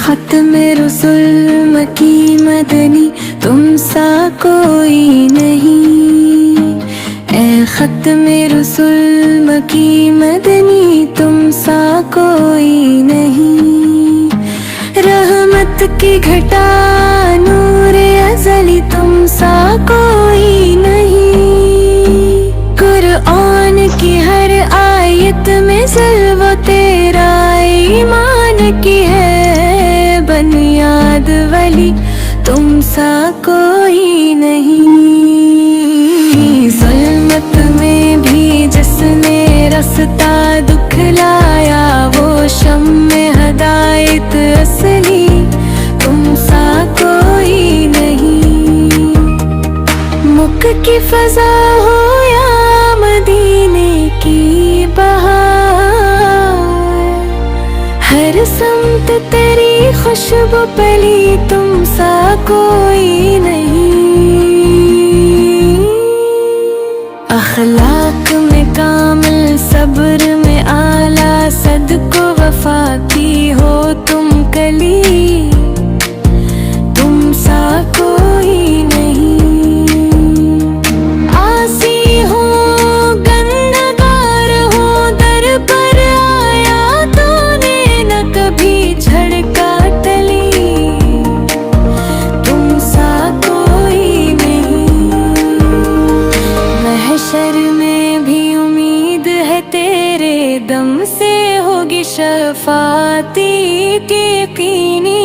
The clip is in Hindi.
खत्म रुसुल मकी मदनी तुम सा कोई नहीं। ए खत्म रुसुल मकी मदनी तुम सा कोई नहीं। रहमत की घटा नूर अज़ली तुम सा कोई नहीं। कुरआन की हर आयत में ज़ल्व तेरा ईमान की है। बुनियाद वली तुम सा कोई नहीं। ज़ुल्मत में भी जिसने रास्ता दुखलाया वो शम्मे हदायत असली तुम सा कोई नहीं। मुक की फ़ज़ा हो या मदीने की बहार, हर समत तेरी खुशबू पली तुम सा कोई नहीं। अखलाक में कामिल सब्र में आला सदको वफा की हो तुम कली तुम सा कोई नहीं। आसी हो गंदगार हो दर पर आया तूने न कभी झड़का टली तुम सा कोई नहीं। महशर में भी उम्मीद है तेरे दम से होगी शफाती की यकीनी